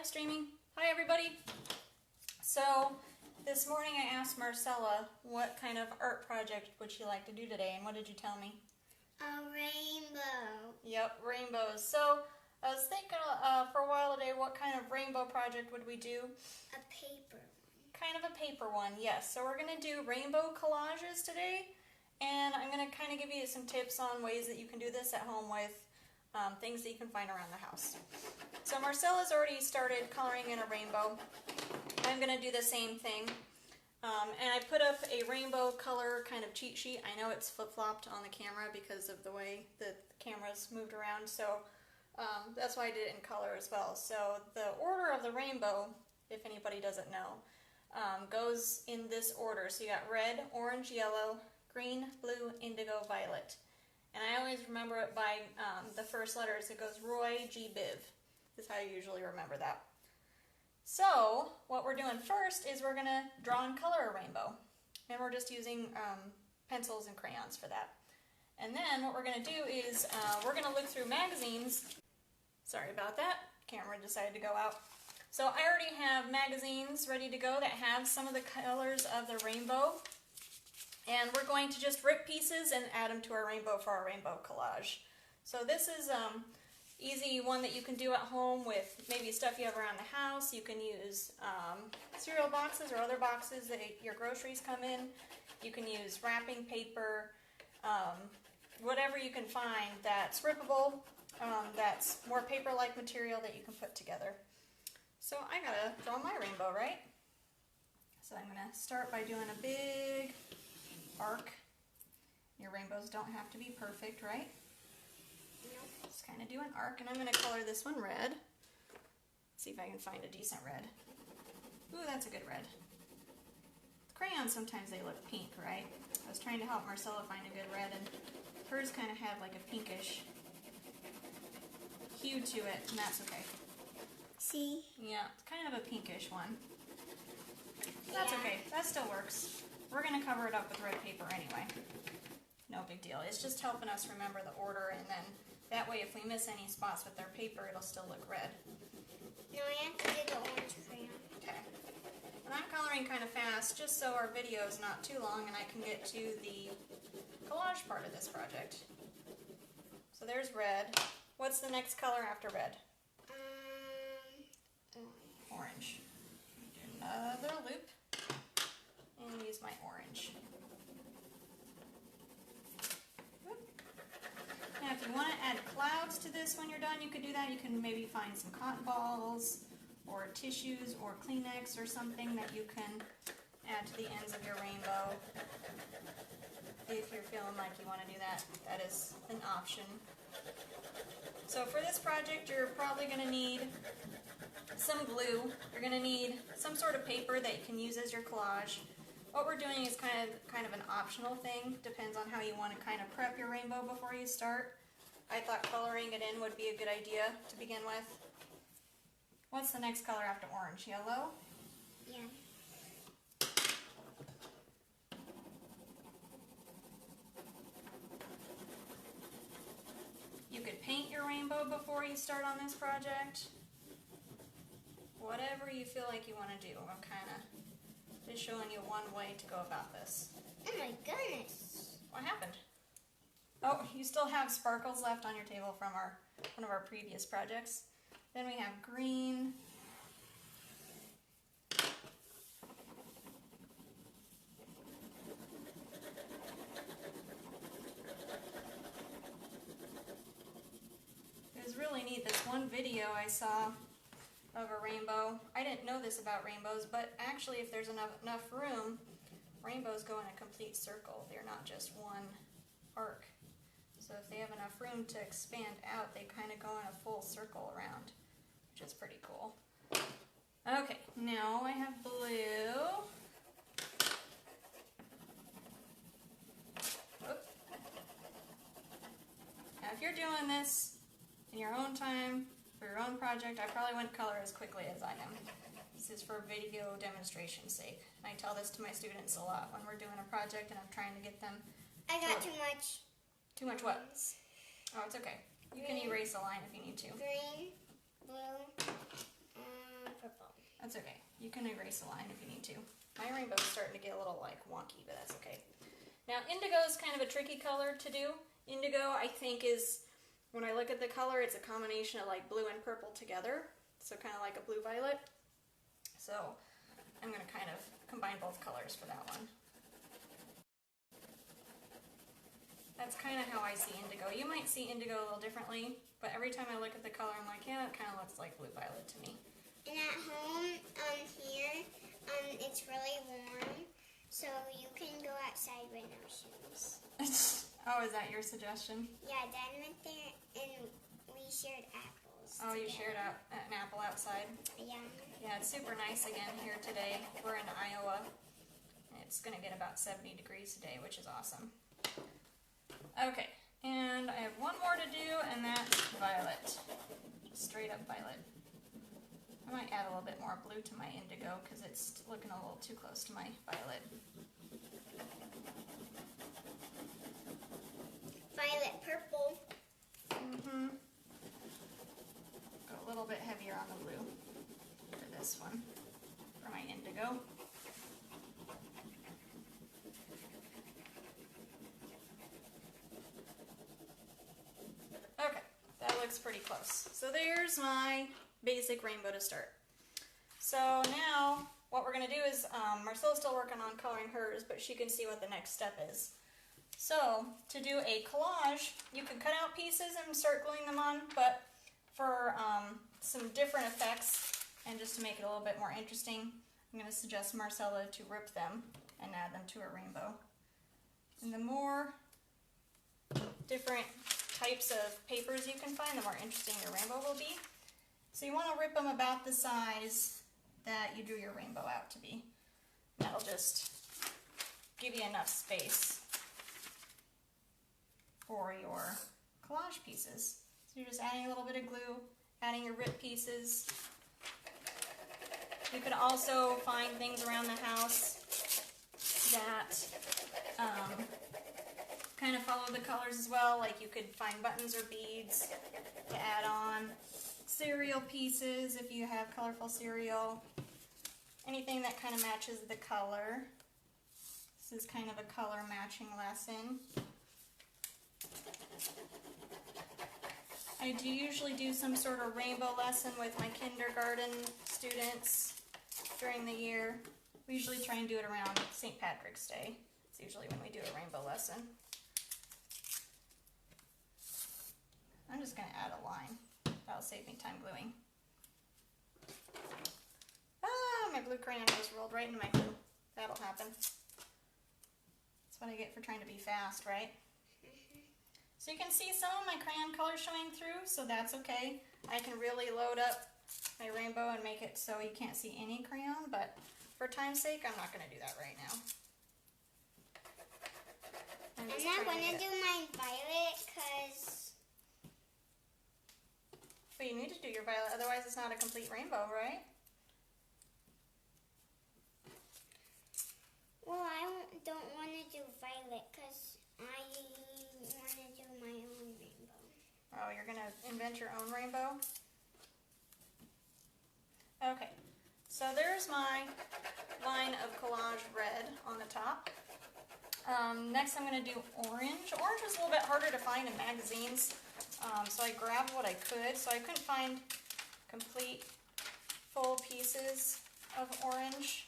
live streaming. Hi everybody. So this morning I asked Marcella what kind of art project would she like to do today, and what did you tell me? A rainbow. Yep, rainbows. So I was thinking for a while today, what kind of rainbow project would we do? A paper one. Kind of a paper one, yes. So we're going to do rainbow collages today, and I'm going to kind of give you some tips on ways that you can do this at home with things that you can find around the house. So Marcella's already started coloring in a rainbow. I'm going to do the same thing. And I put up a rainbow color kind of cheat sheet. I know it's flip-flopped on the camera because of the way that the camera's moved around, so that's why I did it in color as well. So the order of the rainbow, if anybody doesn't know, goes in this order. So you got red, orange, yellow, green, blue, indigo, violet. And I always remember it by the first letters. It goes Roy G. Biv. This is how I usually remember that. So what we're doing first is we're going to draw and color a rainbow. And we're just using pencils and crayons for that. And then what we're going to do is we're going to look through magazines. Sorry about that. Camera decided to go out. So I already have magazines ready to go that have some of the colors of the rainbow. And we're going to just rip pieces and add them to our rainbow for our rainbow collage. So this is easy one that you can do at home with maybe stuff you have around the house. You can use cereal boxes or other boxes that your groceries come in. You can use wrapping paper, whatever you can find that's rippable, that's more paper-like material that you can put together. So I gotta draw my rainbow, right? So I'm gonna start by doing a big arc. Your rainbows don't have to be perfect, right? Nope. Just kind of do an arc, and I'm going to color this one red. See if I can find a decent red. Ooh, that's a good red. Crayons, sometimes they look pink, right? I was trying to help Marcella find a good red, and hers kind of had like a pinkish hue to it, and that's okay. See? Yeah, it's kind of a pinkish one. That's Yeah. okay. That still works. We're going to cover it up with red paper anyway. No big deal. It's just helping us remember the order, and then that way if we miss any spots with our paper, it'll still look red. No, I have to do the orange crayon. Okay. And I'm coloring kind of fast just so our video is not too long and I can get to the collage part of this project. So there's red. What's the next color after red? Orange. Do another loop. And use my orange. Now if you want to add clouds to this when you're done, you could do that. You can maybe find some cotton balls or tissues or Kleenex or something that you can add to the ends of your rainbow. If you're feeling like you want to do that, that is an option. So for this project, you're probably going to need some glue. You're going to need some sort of paper that you can use as your collage. What we're doing is kind of an optional thing. Depends on how you want to kind of prep your rainbow before you start. I thought coloring it in would be a good idea to begin with. What's the next color after orange? Yellow? Yeah. You could paint your rainbow before you start on this project. Whatever you feel like you want to do. I'm kind of just showing you one way to go about this. Oh my goodness. What happened? Oh, you still have sparkles left on your table from one of our previous projects. Then we have green. It was really neat. This one video I saw of a rainbow. I didn't know this about rainbows, but actually if there's enough room, rainbows go in a complete circle. They're not just one arc. So if they have enough room to expand out, they kind of go in a full circle around, which is pretty cool. Okay, now I have blue. Whoop. Now if you're doing this in your own time, for your own project, I probably wouldn't color as quickly as I am. This is for video demonstration's sake. And I tell this to my students a lot when we're doing a project and I'm trying to get them. I got too much. Too much what? Oh, it's okay. You can erase a line if you need to. Green, blue, trace a line if you need to. My rainbow's starting to get a little like wonky, but that's okay. Now indigo is kind of a tricky color to do. Indigo I think is, when I look at the color, it's a combination of like blue and purple together. So kind of like a blue violet. So I'm going to kind of combine both colors for that one. That's kind of how I see indigo. You might see indigo a little differently, but every time I look at the color, I'm like, yeah, it kind of looks like blue violet to me. And at home, here, it's really warm, so you can go outside with no shoes. Oh, is that your suggestion? Yeah, Dad went there and we shared apples. Oh, you together. shared out an apple outside? Yeah. Yeah, it's super nice again here today. We're in Iowa. It's going to get about 70 degrees today, which is awesome. Okay, and I have one more to do, and that's violet. Just straight up violet. I might add a little bit more blue to my indigo because it's looking a little too close to my violet. Violet purple. Mm-hmm. Go a little bit heavier on the blue for this one, for my indigo. Okay, that looks pretty close. So there's my basic rainbow to start. So now what we're going to do is, Marcella's still working on coloring hers, but she can see what the next step is. So to do a collage, you can cut out pieces and start gluing them on, but for some different effects and just to make it a little bit more interesting, I'm going to suggest Marcella to rip them and add them to a rainbow. And the more different types of papers you can find, the more interesting your rainbow will be. So you want to rip them about the size that you drew your rainbow out to be. That'll just give you enough space for your collage pieces. So you're just adding a little bit of glue, adding your ripped pieces. You could also find things around the house that kind of follow the colors as well, like you could find buttons or beads to add on. Cereal pieces if you have colorful cereal. Anything that kind of matches the color. This is kind of a color matching lesson. I do usually do some sort of rainbow lesson with my kindergarten students during the year. We usually try and do it around St. Patrick's Day. It's usually when we do a rainbow lesson. I'm just going to add a line. That'll save me time gluing. Ah, my blue crayon just rolled right into my glue. That'll happen. That's what I get for trying to be fast, right? So you can see some of my crayon colors showing through, so that's okay. I can really load up my rainbow and make it so you can't see any crayon, but for time's sake, I'm not going to do that right now. I'm not going to do mine violet because... But you need to do your violet, otherwise it's not a complete rainbow, right? Well, I don't want to do violet because I want to do my own rainbow. Oh, you're going to invent your own rainbow? Okay, so there's my line of collage red on the top. Next I'm going to do orange. Orange is a little bit harder to find in magazines, so I grabbed what I could. So I couldn't find complete full pieces of orange.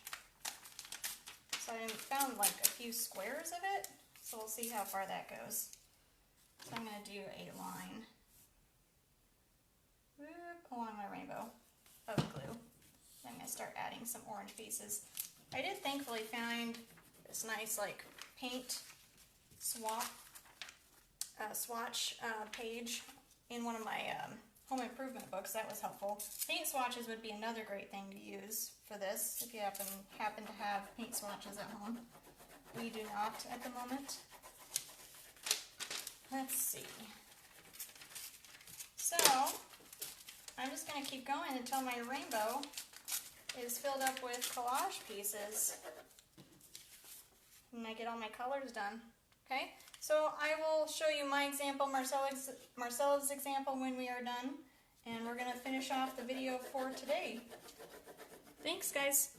So I found like a few squares of it, so we'll see how far that goes. So I'm going to do a line along my rainbow of glue. I'm going to start adding some orange pieces. I did thankfully find this nice like paint swatch page in one of my home improvement books. That was helpful. Paint swatches would be another great thing to use for this if you happen to have paint swatches at home. We do not at the moment. Let's see. So I'm just going to keep going until my rainbow is filled up with collage pieces and I get all my colors done. Okay, so I will show you my example, Marcella's example when we are done, and we're going to finish off the video for today. Thanks, guys.